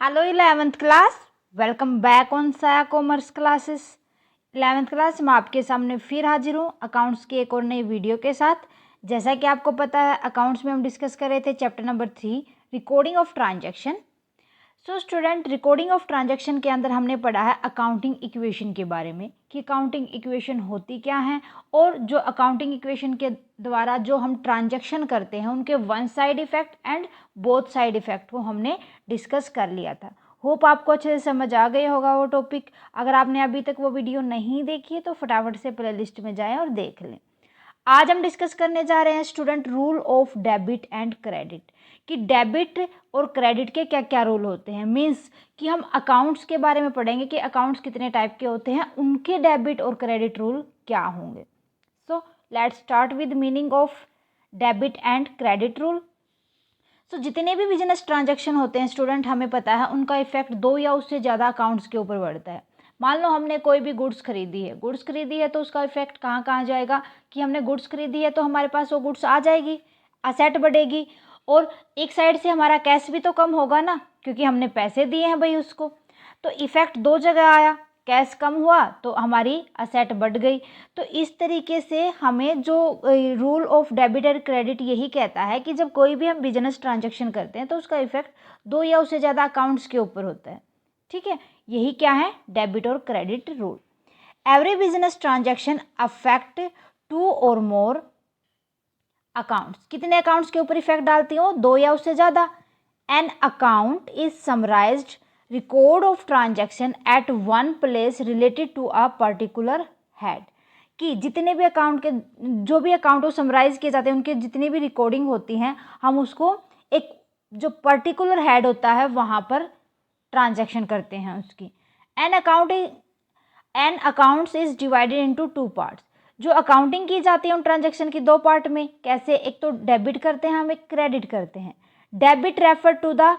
Hello 11th class, welcome back on साया commerce classes. 11th class मैं आपके सामने फिर हाजिर हूँ अकाउंट्स की एक और नई वीडियो के साथ। जैसा कि आपको पता है अकाउंट्स में हम डिस्कस कर रहे थे chapter number 3 recording of transaction. So student, recording of transaction के अंदर हमने पढ़ा है अकाउंटिंग इक्वेशन के बारे में कि अकाउंटिंग इक्वेशन होती क्या है और जो अकाउंटिंग इक्वेशन के द्वारा जो हम ट्रांजैक्शन करते हैं उनके one side effect and both side effect को हमने डिस्कस कर लिया था। होप आपको अच्छे से समझ आ गया होगा वो टॉपिक। अगर आपने अभी तक वो वीडियो नहीं देखी है तो फटाफट से प्लेलिस्ट में जाएं और देख लें। आज हम डिस्कस करने जा रहे हैं student rule of debit and credit कि डेबिट और क्रेडिट के क्या क्या रूल होते हैं। मींस कि हम अकाउंट्स के बारे में पढ़ेंगे कि अकाउंट्स कितने टाइप के होते हैं, उनके डेबिट और क्रेडिट रूल क्या होंगे। So let's start with meaning of debit and credit rule. So जितने भी बिजनेस ट्रांजैक्शन होते हैं स्टूडेंट, हमें पता है उनका इफेक्ट दो या उससे ज़्यादा अकाउंट्स के ऊपर पड़ता है। मान लो हमने कोई भी गुड्स खरीदी है तो उसका इफेक्ट कहाँ कहाँ जाएगा कि हमने गुड्स खरीदी है तो हमारे पास वो गुड्स आ जाएगी, असेट बढ़ेगी, और एक साइड से हमारा कैश भी तो कम होगा ना, क्योंकि हमने पैसे दिए हैं भाई उसको। तो इफेक्ट दो जगह आया, कैश कम हुआ तो हमारी असेट बढ़ गई। तो इस तरीके से हमें जो रूल ऑफ डेबिट और क्रेडिट यही कहता है कि जब कोई भी हम बिजनेस ट्रांजैक्शन करते हैं तो उसका इफेक्ट दो या उससे ज़्यादा अकाउंट्स के ऊपर होता है। ठीक है, यही क्या है डेबिट और credit rule. Every business transaction affect two और मोर अकाउंट्स। कितने अकाउंट्स के ऊपर इफेक्ट डालती हो? दो या उससे ज़्यादा। An account is summarized record of transaction at one place related to a particular head. कि जितने भी अकाउंट के जो भी अकाउंट को समराइज किए जाते हैं उनके जितनी भी रिकॉर्डिंग होती हैं हम उसको एक जो पर्टिकुलर हेड होता है वहाँ पर ट्रांजैक्शन करते हैं उसकी। An accounts is divided into two parts. जो अकाउंटिंग की जाती है उन ट्रांजैक्शन की दो पार्ट में। कैसे? एक तो डेबिट करते हैं हम, एक क्रेडिट करते हैं। Debit refer to the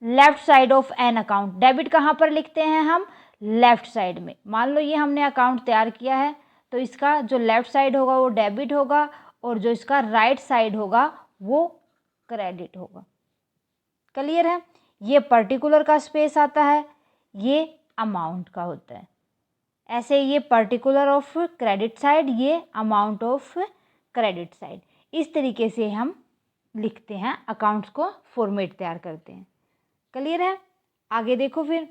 left side of an account. Debit कहाँ पर लिखते हैं हम? लेफ्ट साइड में। मान लो ये हमने अकाउंट तैयार किया है तो इसका जो लेफ्ट साइड होगा वो डेबिट होगा और जो इसका राइट साइड होगा वो क्रेडिट होगा। क्लियर है? ये पर्टिकुलर का स्पेस आता है, ये अमाउंट का होता है। ऐसे ये पर्टिकुलर ऑफ क्रेडिट साइड, ये अमाउंट ऑफ क्रेडिट साइड। इस तरीके से हम लिखते हैं, अकाउंट्स को फॉर्मेट तैयार करते हैं। क्लियर है? आगे देखो फिर।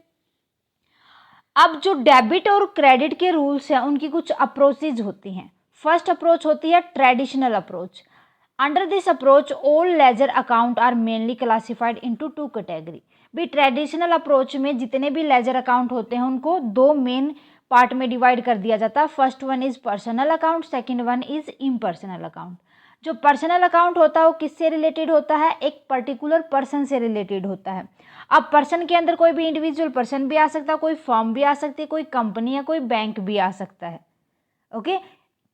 अब जो डेबिट और क्रेडिट के रूल्स हैं उनकी कुछ अप्रोचेज होती हैं। फर्स्ट अप्रोच होती है traditional approach. Under this approach all ledger account are mainly classified into two category. भी ट्रेडिशनल अप्रोच में जितने भी लेजर अकाउंट होते हैं उनको दो मेन पार्ट में डिवाइड कर दिया जाता है। First one is personal account, second one is impersonal account. जो पर्सनल अकाउंट होता है वो किससे रिलेटेड होता है? एक पर्टिकुलर पर्सन से रिलेटेड होता है। अब पर्सन के अंदर कोई भी इंडिविजुअल पर्सन भी आ सकता है, कोई फर्म भी आ सकती है, कोई कंपनी या कोई बैंक भी आ सकता है। ओके,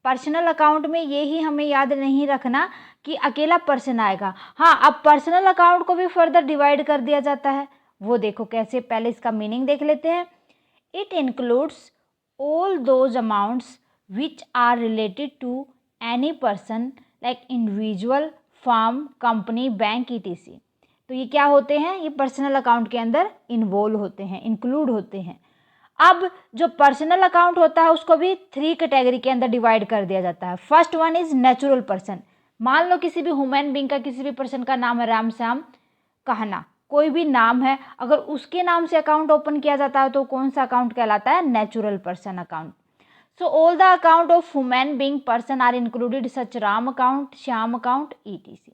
पर्सनल अकाउंट में ये ही हमें याद नहीं रखना कि अकेला पर्सन आएगा। हाँ, अब पर्सनल अकाउंट को भी फर्दर डिवाइड कर दिया जाता है। वो देखो कैसे, पहले इसका मीनिंग देख लेते हैं। It includes all those amounts which are related to any person like individual, firm, company, bank etc. तो ये क्या होते हैं? ये पर्सनल अकाउंट के अंदर इन्वॉल्व होते हैं, इंक्लूड होते हैं। अब जो पर्सनल अकाउंट होता है उसको भी थ्री कैटेगरी के अंदर डिवाइड कर दिया जाता है। First one is natural person. मान लो किसी भी ह्यूमन बीइंग का, किसी भी पर्सन का नाम है राम श्याम कहना, कोई भी नाम है, अगर उसके नाम से अकाउंट ओपन किया जाता है तो कौन सा अकाउंट कहलाता है? Natural person account. So all the account of human being person are included such Ram account, Shyam account, etc.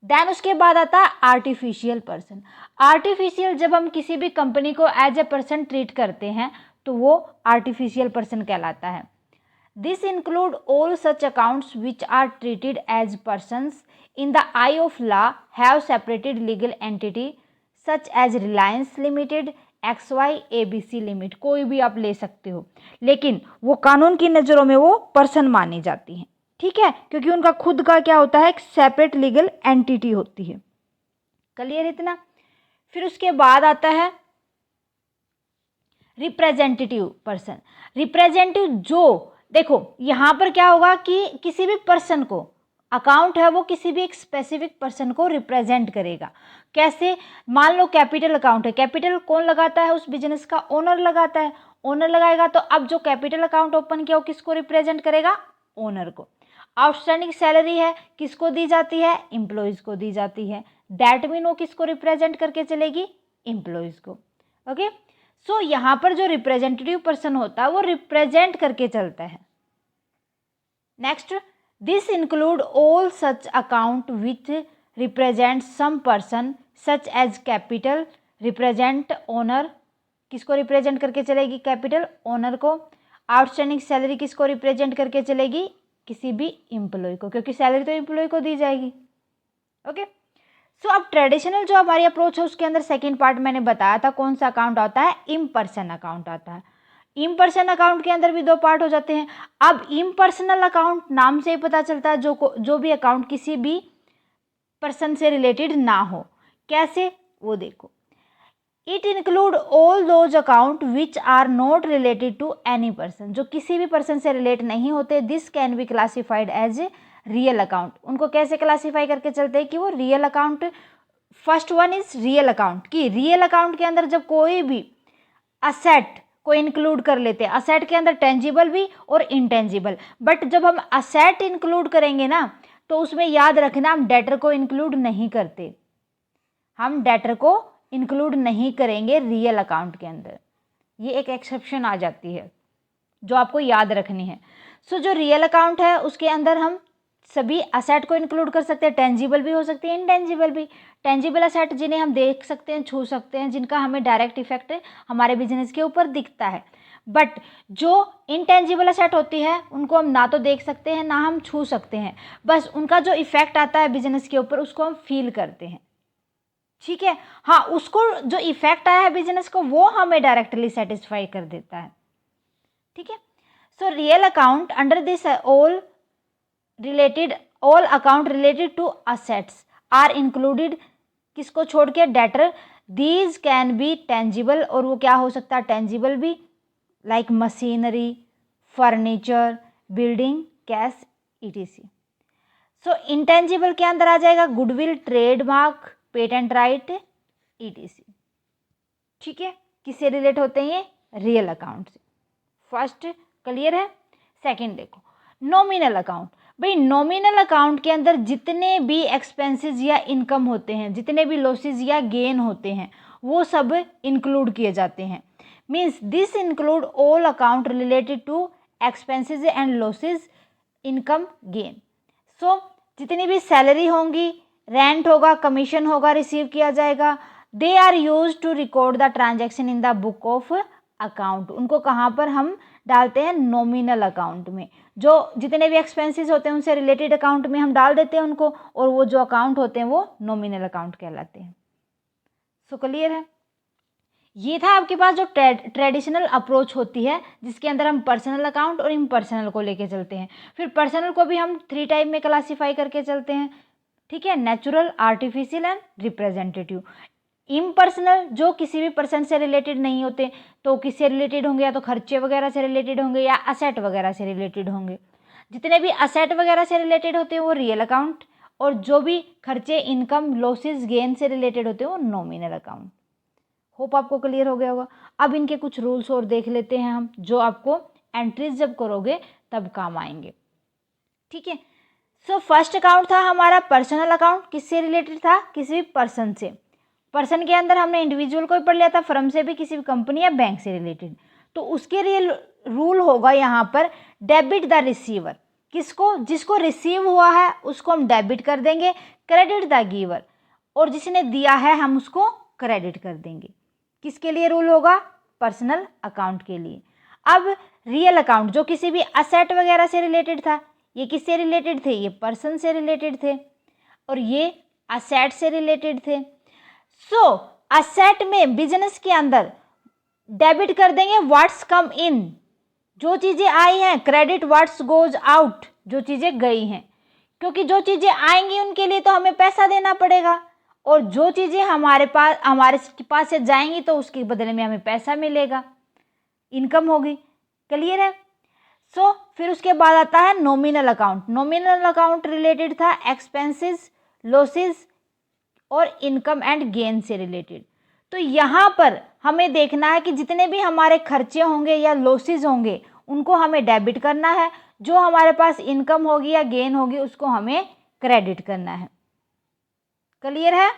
Then उसके बाद आता है आर्टिफिशियल पर्सन। आर्टिफिशियल, जब हम किसी भी कंपनी को एज ए पर्सन ट्रीट करते हैं तो वो आर्टिफिशियल पर्सन कहलाता है। This include all such accounts which are treated as persons in the eye of law, have separated legal entity such as Reliance limited, XY ABC limit. कोई भी आप ले सकते हो, लेकिन वो कानून की नज़रों में वो पर्सन मानी जाती हैं। ठीक है, क्योंकि उनका खुद का क्या होता है? एक सेपरेट लीगल एंटिटी होती है। क्लियर इतना? फिर उसके बाद आता है रिप्रेजेंटेटिव पर्सन। रिप्रेजेंटेटिव, जो देखो यहाँ पर क्या होगा कि किसी भी पर्सन को अकाउंट है वो किसी भी एक स्पेसिफिक पर्सन को रिप्रेजेंट करेगा। कैसे? मान लो कैपिटल अकाउंट है, कैपिटल कौन लगाता है? उस बिजनेस का ओनर लगाता है, ओनर लगाएगा। तो अब जो कैपिटल अकाउंट ओपन किया वो किसको रिप्रेजेंट करेगा? ओनर को। आउटस्टैंडिंग सैलरी है, किसको दी जाती है? एम्प्लॉयज़ को दी जाती है। दैट मीन वो किसको रिप्रेजेंट करके चलेगी? एम्प्लॉयज़ को। ओके, सो यहाँ पर जो रिप्रेजेंटेटिव पर्सन होता है वो रिप्रेजेंट करके चलता है। Next, this include all such account which represent some person such as capital represent owner, किसको रिप्रेजेंट करके चलेगी? कैपिटल, ओनर को। आउटस्टैंडिंग सैलरी किसको रिप्रेजेंट करके चलेगी? किसी भी एम्प्लॉय को, क्योंकि सैलरी तो एम्प्लॉय को दी जाएगी। ओके, सो अब ट्रेडिशनल जो हमारी अप्रोच है उसके अंदर सेकेंड पार्ट मैंने बताया था कौन सा अकाउंट आता है? इम्पर्सन अकाउंट आता है। इम्पर्सन अकाउंट के अंदर भी दो पार्ट हो जाते हैं। अब इम्पर्सनल अकाउंट नाम से ही पता चलता है जो भी अकाउंट किसी भी पर्सन से रिलेटेड ना हो। कैसे? वो देखो, it include all those account which are not related to any person, जो किसी भी पर्सन से रिलेट नहीं होते। This can be classified as real account. उनको कैसे क्लासीफाई करके चलते हैं कि वो real account. First one is real account, कि रियल अकाउंट के अंदर जब कोई भी असेट को इंक्लूड कर लेते हैं, असेट के अंदर टेंजिबल भी और इंटेंजिबल। बट जब हम असेट इंक्लूड करेंगे ना तो उसमें याद रखना हम डेटर को इंक्लूड नहीं करते, हम डेटर को इंक्लूड नहीं करेंगे रियल अकाउंट के अंदर। ये एक एक्सेप्शन आ जाती है जो आपको याद रखनी है। सो जो रियल अकाउंट है उसके अंदर हम सभी असेट को इंक्लूड कर सकते हैं, टेंजिबल भी हो सकती है, इंटेंजिबल भी। टेंजिबल असेट जिन्हें हम देख सकते हैं, छू सकते हैं, जिनका हमें डायरेक्ट इफेक्ट हमारे बिजनेस के ऊपर दिखता है। बट जो इंटेंजिबल असेट होती है उनको हम ना तो देख सकते हैं ना हम छू सकते हैं, बस उनका जो इफेक्ट आता है बिजनेस के ऊपर उसको हम फील करते हैं। ठीक है, हाँ, उसको जो इफेक्ट आया है बिजनेस को वो हमें डायरेक्टली सेटिस्फाई कर देता है। ठीक है, so real account under this all account related to assets are included, किसको छोड़ के? Debtor. These can be tangible, और वो क्या हो सकता है? टेंजिबल भी, like machinery, furniture, building, cash, etc. So intangible के अंदर आ जाएगा goodwill, trademark, patent right, etc. ठीक है, किससे रिलेट होते हैं ये? रियल अकाउंट से। फर्स्ट क्लियर है। सेकंड देखो, नॉमिनल अकाउंट। भाई नॉमिनल अकाउंट के अंदर जितने भी एक्सपेंसेस या इनकम होते हैं, जितने भी लॉसेस या गेन होते हैं वो सब इंक्लूड किए जाते हैं। Means this include all account related to expenses and losses, income, gain. So जितनी भी सैलरी होंगी, रेंट होगा, कमीशन होगा, रिसीव किया जाएगा, they are use to record the transaction in the book of account. उनको कहाँ पर हम डालते हैं? नॉमिनल अकाउंट में। जो जितने भी एक्सपेंसेस होते हैं उनसे रिलेटेड अकाउंट में हम डाल देते हैं उनको, और वो जो अकाउंट होते हैं वो नॉमिनल अकाउंट कहलाते हैं। सो क्लियर है। ये था आपके पास जो ट्रेडिशनल अप्रोच होती है जिसके अंदर हम पर्सनल अकाउंट और इम्पर्सनल को लेके चलते हैं। फिर पर्सनल को भी हम 3 टाइप में क्लासीफाई करके चलते हैं। ठीक है, natural, artificial and representative. Impersonal जो किसी भी पर्सन से रिलेटेड नहीं होते, तो किससे रिलेटेड होंगे? या तो खर्चे वगैरह से रिलेटेड होंगे या असेट वगैरह से रिलेटेड होंगे। जितने भी असेट वगैरह से रिलेटेड होते हैं वो रियल अकाउंट, और जो भी खर्चे, इनकम, लॉसेस, गेन से रिलेटेड होते हैं वो नॉमिनल अकाउंट। होप आपको क्लियर हो गया होगा। अब इनके कुछ रूल्स और देख लेते हैं हम, जो आपको एंट्रीज जब करोगे तब काम आएंगे। ठीक है, सो फर्स्ट अकाउंट था हमारा पर्सनल अकाउंट। किससे रिलेटेड था? किसी भी पर्सन से। पर्सन के अंदर हमने इंडिविजुअल को ही पढ़ लिया था, फर्म से भी, किसी भी कंपनी या बैंक से रिलेटेड। तो उसके लिए रूल होगा यहाँ पर डेबिट द रिसीवर। किसको? जिसको रिसीव हुआ है उसको हम डेबिट कर देंगे, क्रेडिट द गिवर, और जिसने दिया है हम उसको क्रेडिट कर देंगे। किसके लिए रूल होगा? पर्सनल अकाउंट के लिए। अब रियल अकाउंट जो किसी भी असेट वगैरह से रिलेटेड था, ये किससे रिलेटेड थे? ये पर्सन से रिलेटेड थे, और ये असेट से रिलेटेड थे। सो असेट में बिजनेस के अंदर डेबिट कर देंगे व्हाट्स कम इन, जो चीज़ें आई हैं, क्रेडिट व्हाट्स गोज आउट, जो चीज़ें गई हैं, क्योंकि जो चीज़ें आएंगी उनके लिए तो हमें पैसा देना पड़ेगा, और जो चीज़ें हमारे पास से जाएंगी तो उसके बदले में हमें पैसा मिलेगा, इनकम होगी। क्लियर है। फिर उसके बाद आता है nominal account. Nominal account related था एक्सपेंसेस, लॉसेस और इनकम एंड गेन से रिलेटेड। तो यहाँ पर हमें देखना है कि जितने भी हमारे खर्चे होंगे या लॉसेस होंगे उनको हमें डेबिट करना है, जो हमारे पास इनकम होगी या गेन होगी उसको हमें क्रेडिट करना है। क्लियर है?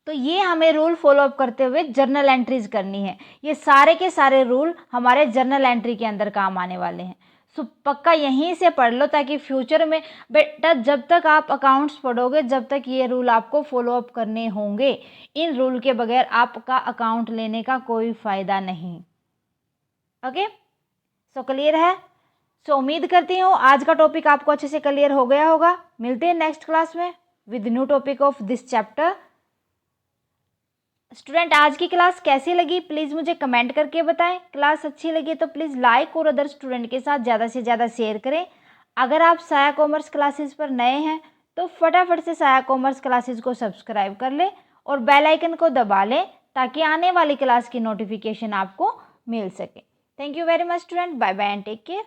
तो ये हमें रूल फॉलो अप करते हुए जर्नल एंट्रीज करनी है। ये सारे के सारे रूल हमारे जर्नल एंट्री के अंदर काम आने वाले हैं। सो पक्का यहीं से पढ़ लो ताकि फ्यूचर में बेटा जब तक आप अकाउंट्स पढ़ोगे जब तक ये रूल आपको फॉलो अप करने होंगे। इन रूल के बगैर आपका अकाउंट लेने का कोई फ़ायदा नहीं। ओके, सो क्लियर है? सो उम्मीद करती हूँ आज का टॉपिक आपको अच्छे से क्लियर हो गया होगा। मिलते हैं नेक्स्ट क्लास में with new topic of this chapter. Student आज की क्लास कैसी लगी प्लीज़ मुझे कमेंट करके बताएं। क्लास अच्छी लगी तो प्लीज़ लाइक और अदर स्टूडेंट के साथ ज़्यादा से ज़्यादा शेयर करें। अगर आप साया कॉमर्स क्लासेस पर नए हैं तो फटाफट से साया कॉमर्स क्लासेस को सब्सक्राइब कर लें और बेल आइकन को दबा लें ताकि आने वाली क्लास की नोटिफिकेशन आपको मिल सके। Thank you very much student, bye bye and take care.